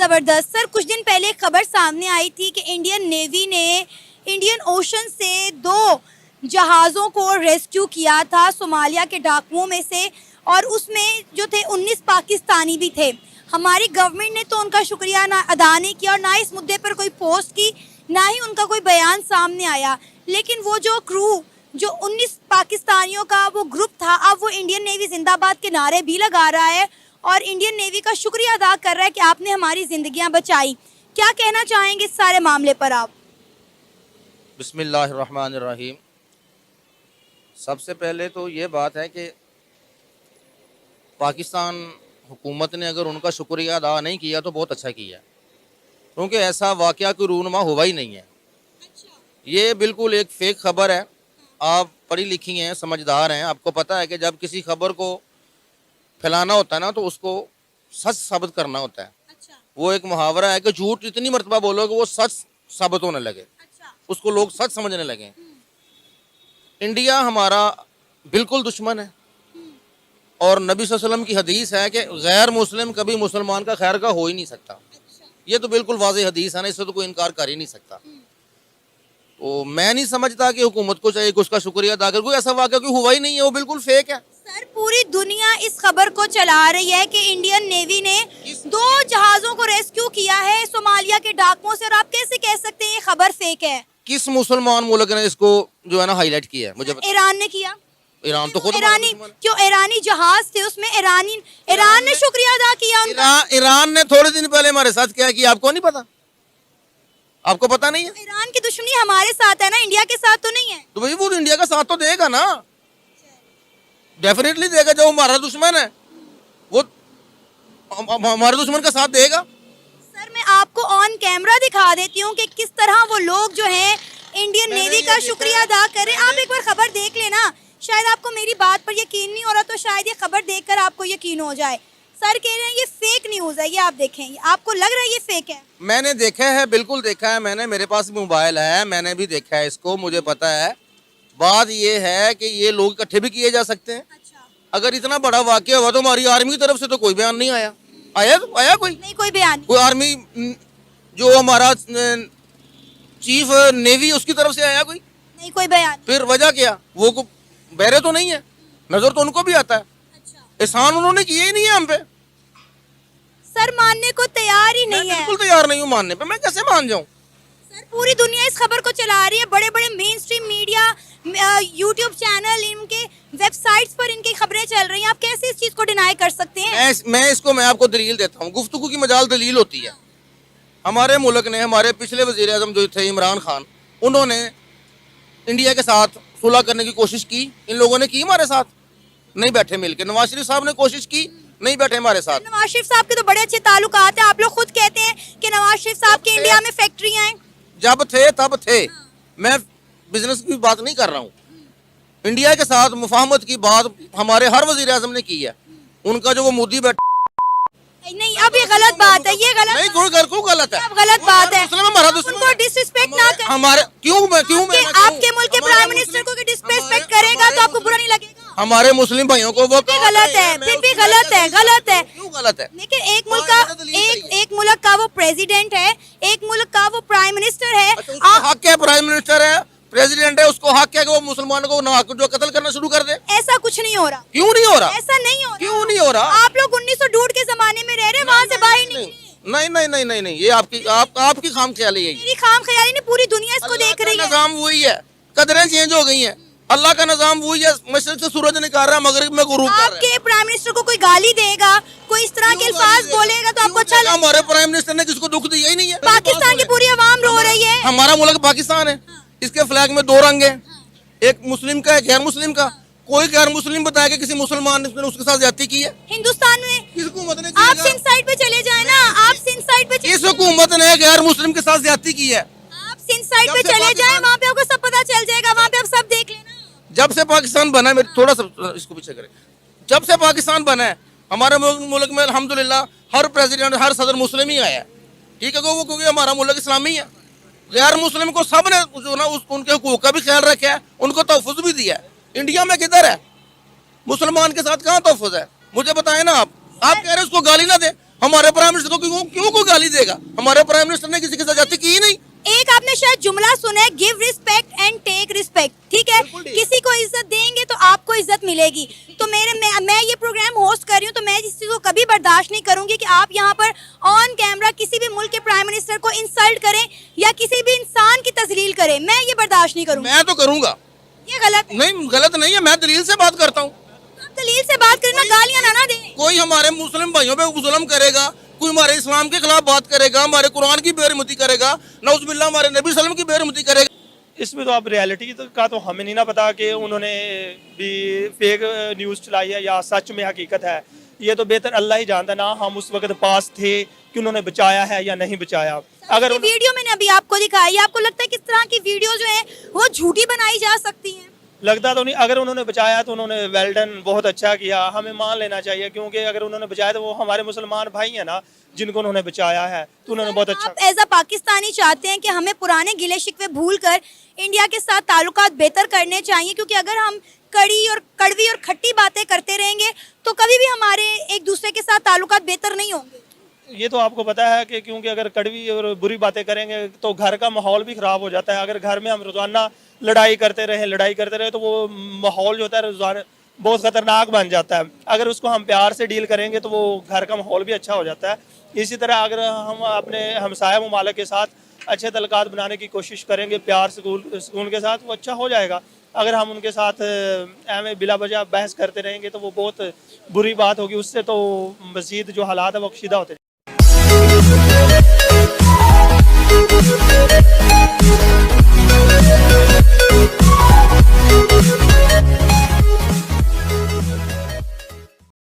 जबरदस्त सर, कुछ दिन पहले एक खबर सामने आई थी कि इंडियन नेवी ने इंडियन ओशन से 2 जहाज़ों को रेस्क्यू किया था सोमालिया के डाकुओं में से, और उसमें जो थे 19 पाकिस्तानी भी थे। हमारी गवर्नमेंट ने तो उनका शुक्रिया ना अदा नहीं किया और ना इस मुद्दे पर कोई पोस्ट की, ना ही उनका कोई बयान सामने आया। लेकिन वो जो क्रू, जो 19 पाकिस्तानियों का वो ग्रुप था, अब वो इंडियन नेवी जिंदाबाद के नारे भी लगा रहा है और इंडियन नेवी का शुक्रिया अदा कर रहा है कि आपने हमारी जिंदगियां बचाई। क्या कहना चाहेंगे इस सारे मामले पर आप? बिस्मिल्लाहिर्रहमानिर्रहीम। सबसे पहले तो ये बात है कि पाकिस्तान हुकूमत ने अगर उनका शुक्रिया अदा नहीं किया तो बहुत अच्छा किया, क्योंकि ऐसा वाक़या कोई रूनुमा हुआ ही नहीं है। ये बिल्कुल एक फेक खबर है। आप पढ़ी लिखी हैं, समझदार हैं, आपको पता है कि जब किसी खबर को फैलाना होता है ना तो उसको सच साबित करना होता है। वो एक मुहावरा है कि झूठ जितनी मरतबा बोलोगे वो सच साबित होने लगे, उसको लोग सच समझने लगे। इंडिया हमारा बिल्कुल दुश्मन है और नबी सल्लल्लाहु अलैहि वसल्लम की हदीस है कि गैर मुस्लिम कभी मुसलमान का खैर का हो ही नहीं सकता। ये तो बिल्कुल वाज़ेह हदीस है ना, इससे तो कोई इनकार कर ही नहीं सकता। तो मैं नहीं समझता कि हुकूमत को चाहिए कि उसका शुक्रिया अदा कर। कोई ऐसा वाक़या कोई हुआ ही नहीं है, वो बिल्कुल फेक है। सर, पूरी दुनिया इस खबर को चला रही है कि इंडियन नेवी ने 2 जहाज़ों को रेस्क्यू किया है सोमालिया के डाकुओं से, और आप कैसे कह सकते हैं ये खबर फेक है? किस मुसलमान मुल्क ने इसको जो है ना हाईलाइट किया है? मुझे ईरान ने किया। ईरान तो खुद ईरानी क्यों? ईरानी जहाज थे उसमें, ईरान ने शुक्रिया अदा किया उनका। ईरान ने थोड़े दिन पहले हमारे साथ क्या किया आपको नहीं पता? आपको पता नहीं है? ईरान की दुश्मनी हमारे साथ है ना, इंडिया के साथ तो नहीं है। तो भाई वो इंडिया का साथ तो देगा ना, डेफिनेटली देगा। जब हमारा दुश्मन है वो हमारे दुश्मन का साथ देगा। सर, मैं आपको ऑन कैमरा दिखा देती हूँ कि किस तरह वो लोग जो हैं इंडियन नेवी का शुक्रिया अदा करें। आप एक बार खबर देख लेना, शायद आपको मेरी बात पर यकीन नहीं हो रहा तो शायद ये खबर देखकर आपको यकीन हो जाए। सर कह रहे हैं ये फेक न्यूज़ है, ये आप देखें। आपको लग रहा है ये फेक है? मैंने देखा है, बिल्कुल देखा है मैंने, मेरे पास मोबाइल है, मैंने भी देखा है इसको, मुझे पता है। बात ये है कि ये लोग इकट्ठे भी किए जा सकते हैं। अगर इतना बड़ा वाकया हुआ तो हमारी आर्मी की तरफ से तो कोई बयान नहीं आया। आया कोई नहीं, कोई बयान। कोई आर्मी जो हमारा चीफ नेवी उसकी तरफ से आया कोई? नहीं, कोई बयान। फिर वजह क्या? वो बहरे तो नहीं है, नजर तो उनको भी आता है। एहसान उन्होंने किए ही नहीं है हम पे। सर, मानने को तैयार ही नहीं है। बिल्कुल तैयार नहीं हूँ मानने पे, मैं कैसे मान जाऊँ? सर, पूरी दुनिया इस खबर को चला रही है, बड़े बड़े main stream media, YouTube channel, इनके वेबसाइट्स पर इनकी खबरें चल रही हैं। आप कैसे इस चीज को डिनाई कर सकते हैं? मैं आपको दलील देता हूँ। गुफ्तगू की मजाल दलील होती है। हमारे मुल्क ने, हमारे पिछले वजीर आज़म जो थे इमरान खान, उन्होंने इंडिया के साथ सुलह करने की कोशिश की। इन लोगों ने की हमारे साथ? नहीं बैठे मिलके। नवाज शरीफ साहब ने कोशिश की, नहीं बैठे हमारे साथ। नवाज शरीफ साहब के तो बड़े अच्छे ताल्लुकात हैं। आप लोग खुद कहते हैं कि नवाज शरीफ साहब के इंडिया में फैक्ट्रियां हैं। जब थे तब थे। मैं बिजनेस की बात नहीं कर रहा हूँ। इंडिया के साथ मुफाहमत की बात हमारे हर वजीर आज़म ने की है। उनका जो वो मोदी बैठा, नहीं, अब ये गलत बात है, ये गलत। नहीं, क्यों गलत है? अब गलत बात है। हमारा उनको डिसरिस्पेक्ट ना करें। हमारे क्यों आपके मुल्क के प्राइम मिनिस्टर को डिसरिस्पेक्ट करेगा तो आपको बुरा नहीं लगेगा? हमारे मुस्लिम भाइयों को वो गलत है, फिर भी गलत है, गलत है। क्यों गलत है? लेकिन एक मुल्क का वो प्रेसिडेंट है, एक मुल्क का वो प्राइम मिनिस्टर है। हक है, प्राइम मिनिस्टर है, प्रेसिडेंट है, उसको हक है कि वो मुसलमानों को जो कत्ल करना शुरू कर दे। ऐसा कुछ नहीं हो रहा। क्यों नहीं हो रहा? ऐसा नहीं हो रहा। क्यों नहीं हो रहा? आप लोग 1902 के जमाने में रह रहे हैं, वहाँ से बाहर नहीं, ये आपकी खाम ख्याली है। मेरी खाम ख्याली नहीं, पूरी दुनिया इसको देख रही है। निजाम वही है, कदरें चेंज हो गई हैं। अल्लाह का निजाम वही है, मशरिक से सूरज निकाल रहा है, मगरिब में गुरूब कर रहा है। आपके प्राइम मिनिस्टर को कोई गाली देगा, कोई इस तरह के अल्फाज बोलेगा तो आपको अच्छा लगेगा? हमारे प्राइम मिनिस्टर ने किसको दुख दिया ही नहीं है। पाकिस्तान की पूरी आवाम रो रही है। हमारा मुल्क पाकिस्तान है, इसके फ्लैग में 2 रंग है, एक मुस्लिम का, एक गैर मुस्लिम का। कोई गैर मुस्लिम बताया कि किसी मुसलमान ने उसके साथ ज्यादती की है हिंदुस्तान में? किस हुकूमत ने? आप सिंध साइड पे चले जाए ना, आप सिंध साइड पे इस हुकूमत ने गैर मुस्लिम के साथ ज्यादती की है। आप सिंध साइड पे चले जाए, वहाँ पे आपको सब पता चल जाएगा, वहाँ पे आप सब देख लेना। जब से पाकिस्तान बना है, थोड़ा सा इसको पीछे करें, जब से पाकिस्तान बना है हमारे मुल्क में अल्हम्दुलिल्लाह हर प्रेसिडेंट, हर सदर मुस्लिम ही आया है। ठीक है, वो क्योंकि हमारा मुल्क इस्लामी है। गैर मुस्लिम को सब ने जो ना उनके हुकूक का भी ख्याल रखा है, उनको तहफ़्फ़ुज़ भी दिया है। इंडिया में किधर है? मुसलमान के साथ कहाँ तहफ़्फ़ुज़ है? मुझे बताएं ना। आप कह रहे हैं उसको गाली ना दे, हमारे प्राइम मिनिस्टर को क्यों को गाली दे? हमारे प्राइम मिनिस्टर ने किसी की ज्यादती की ही नहीं। एक आपने शायद जुमला सुना है, give respect and take respect, ठीक है? बिल्कुल ठीक। किसी को इज्जत देंगे तो आपको इज्जत मिलेगी। तो मैं ये प्रोग्राम होस्ट कर रही हूँ, तो मैं इस चीज को कभी बर्दाश्त नहीं करूंगी कि आप यहाँ पर ऑन कैमरा किसी भी मुल्क के प्राइम मिनिस्टर को इंसल्ट करें या किसी भी इंसान की तजलील करें। मैं ये बर्दाश्त नहीं करूंगी। मैं तो करूंगा। ये गलत है। नहीं, गलत नहीं है, मैं दलील से बात करता हूँ। आप दलील से बात करना, गालियां ना दें। कोई हमारे मुस्लिम भाइयों पे जुल्म करेगा, कोई हमारे इस्लाम के खिलाफ बात करेगा, हमारे कुरान की बेरहमती करेगा, नौजुबिल्लाह हमारे नबी सल्लम की बेरहमती करेगा। इसमें तो आप रियलिटी का तो हमें नहीं ना पता कि उन्होंने भी फेक न्यूज़ चलाई है या सच में हकीकत है। ये तो बेहतर अल्लाह ही जानता, ना हम उस वक्त पास थे कि उन्होंने बचाया है या नहीं बचाया। अगर ये वीडियो मैंने अभी आपको दिखाई है, आपको लगता है किस तरह की वीडियो जो है वो झूठी बनाई जा सकती है? लगता तो नहीं, अगर उन्होंने बचाया तो उन्होंने वेल डन, बहुत अच्छा किया, हमें मान लेना चाहिए, क्योंकि अगर उन्होंने बचाया तो वो हमारे मुसलमान भाई हैं ना जिनको उन्होंने बचाया है, तो उन्होंने बहुत अच्छा। आप एज अ पाकिस्तानी चाहते हैं कि हमें पुराने गिले शिकवे भूल कर इंडिया के साथ ताल्लुकात बेहतर करने चाहिए, क्योंकि अगर हम कड़वी और खट्टी बातें करते रहेंगे तो कभी भी हमारे एक दूसरे के साथ ताल्लुकात बेहतर नहीं होंगे। ये तो आपको पता है कि क्योंकि अगर कड़वी और बुरी बातें करेंगे तो घर का माहौल भी ख़राब हो जाता है। अगर घर में हम रोज़ाना लड़ाई करते रहे तो वो माहौल जो होता है रोज़ाना बहुत ख़तरनाक बन जाता है। अगर उसको हम प्यार से डील करेंगे तो वो घर का माहौल भी अच्छा हो जाता है। इसी तरह अगर हम अपने हमसाया ममालिक के साथ अच्छे तल्लुकात बनाने की कोशिश करेंगे प्यार सुकून के साथ, वो अच्छा हो जाएगा। अगर हम उनके साथ एवं बिला वजह बहस करते रहेंगे तो वो बहुत बुरी बात होगी, उससे तो मज़ीद जो हालात है वो कशीदा होते हैं।